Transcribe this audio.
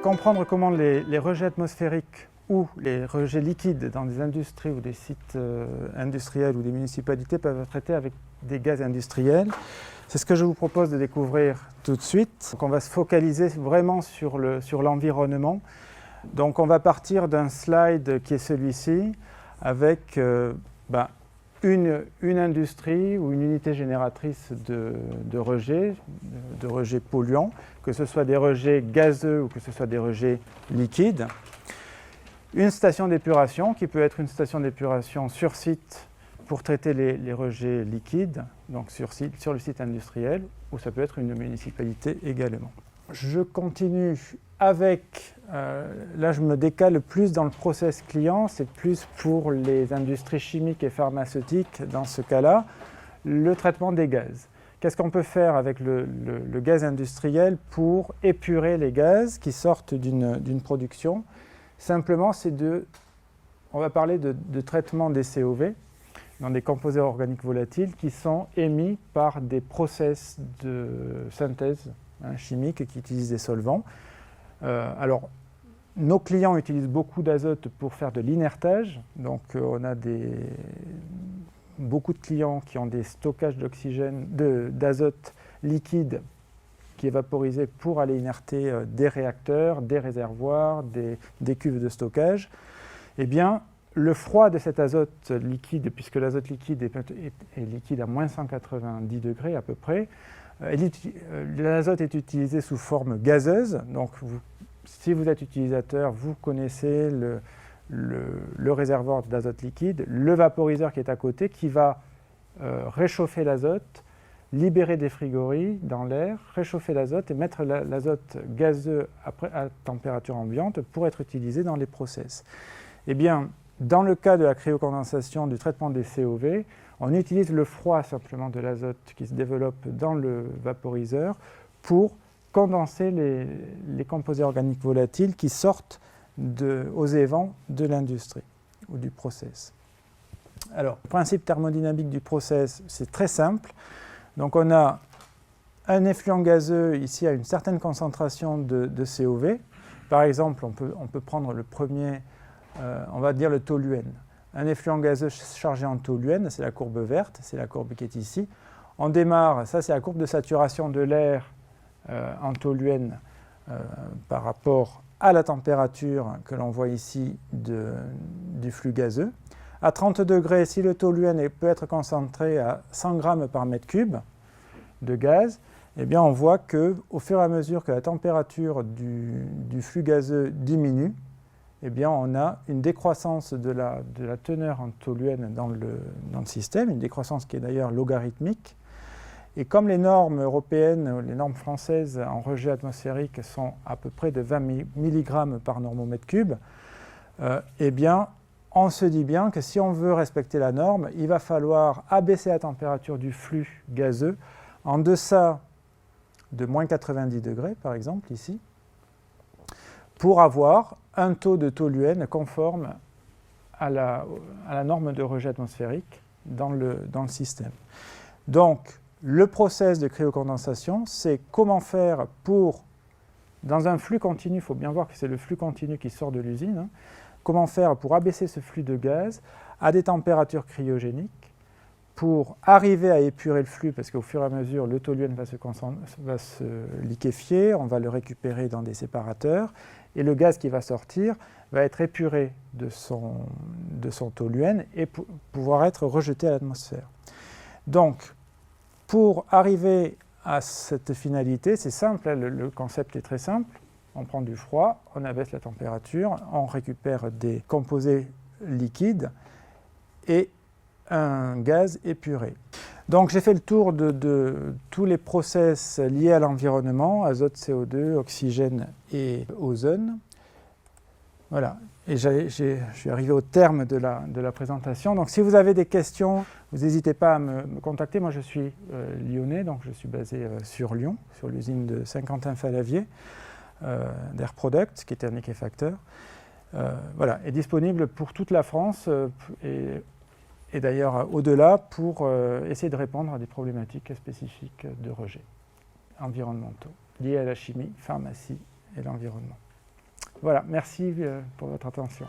Comprendre comment les rejets atmosphériques ou les rejets liquides dans des industries ou des sites industriels ou des municipalités peuvent être traités avec des gaz industriels. C'est ce que je vous propose de découvrir tout de suite. Donc on va se focaliser vraiment sur l'environnement. Donc on va partir d'un slide qui est celui-ci avec une industrie ou une unité génératrice de rejets polluants, que ce soit des rejets gazeux ou que ce soit des rejets liquides. Une station d'épuration qui peut être une station d'épuration sur site pour traiter les rejets liquides, donc sur le site industriel, ou ça peut être une municipalité également. Je continue avec, là je me décale plus dans le process client, c'est plus pour les industries chimiques et pharmaceutiques dans ce cas-là, le traitement des gaz. Qu'est-ce qu'on peut faire avec le gaz industriel pour épurer les gaz qui sortent d'une production? Simplement, on va parler de traitement des COV, dans des composés organiques volatiles qui sont émis par des process de synthèse chimique qui utilisent des solvants. Alors, nos clients utilisent beaucoup d'azote pour faire de l'inertage. Donc, on a beaucoup de clients qui ont des stockages d'azote liquide qui est vaporisé pour aller inerter des réacteurs, des réservoirs, des cuves de stockage. Eh bien, le froid de cet azote liquide, puisque l'azote liquide est liquide à moins 190 degrés à peu près, l'azote est utilisé sous forme gazeuse. Donc, si vous êtes utilisateur, vous connaissez le réservoir d'azote liquide, le vaporiseur qui est à côté, qui va réchauffer l'azote, libérer des frigories dans l'air, réchauffer l'azote et mettre l'azote gazeux à température ambiante pour être utilisé dans les process. Eh bien, dans le cas de la cryocondensation, du traitement des COV, on utilise le froid simplement de l'azote qui se développe dans le vaporiseur pour condenser les composés organiques volatiles qui sortent aux évents de l'industrie ou du process. Alors, le principe thermodynamique du process, c'est très simple. Donc on a un effluent gazeux ici à une certaine concentration de COV. Par exemple, on peut prendre le premier, on va dire le toluène. Un effluent gazeux chargé en toluène, c'est la courbe verte, c'est la courbe qui est ici. On démarre, ça c'est la courbe de saturation de l'air en toluène par rapport à la température que l'on voit ici du flux gazeux. À 30 degrés, si le toluène peut être concentré à 100 grammes par mètre cube de gaz, eh bien on voit qu'au fur et à mesure que la température du flux gazeux diminue, eh bien on a une décroissance de la teneur en toluène dans le système, une décroissance qui est d'ailleurs logarithmique. Et comme les normes européennes, les normes françaises en rejet atmosphérique sont à peu près de 20 mg par normomètre cube, eh bien on se dit bien que si on veut respecter la norme, il va falloir abaisser la température du flux gazeux en deçà de moins 90 degrés, par exemple, ici, pour avoir un taux de toluène conforme à la norme de rejet atmosphérique dans le système. Donc, le process de cryocondensation, c'est comment faire dans un flux continu, il faut bien voir que c'est le flux continu qui sort de l'usine, comment faire pour abaisser ce flux de gaz à des températures cryogéniques pour arriver à épurer le flux, parce qu'au fur et à mesure, le toluène va se liquéfier, on va le récupérer dans des séparateurs, et le gaz qui va sortir va être épuré de son toluène et pouvoir être rejeté à l'atmosphère. Donc, pour arriver à cette finalité, c'est simple, le concept est très simple. On prend du froid, on abaisse la température, on récupère des composés liquides et un gaz épuré. Donc j'ai fait le tour de tous les process liés à l'environnement, azote, CO2, oxygène et ozone. Voilà, et je suis arrivé au terme de la présentation. Donc si vous avez des questions, vous n'hésitez pas à me contacter. Moi je suis lyonnais, donc je suis basé sur Lyon, sur l'usine de Saint-Quentin-Fallavier. d'Air Product, qui était un liquéfacteur, voilà, est disponible pour toute la France et d'ailleurs au-delà pour essayer de répondre à des problématiques spécifiques de rejet environnementaux liés à la chimie, pharmacie et l'environnement. Voilà, merci pour votre attention.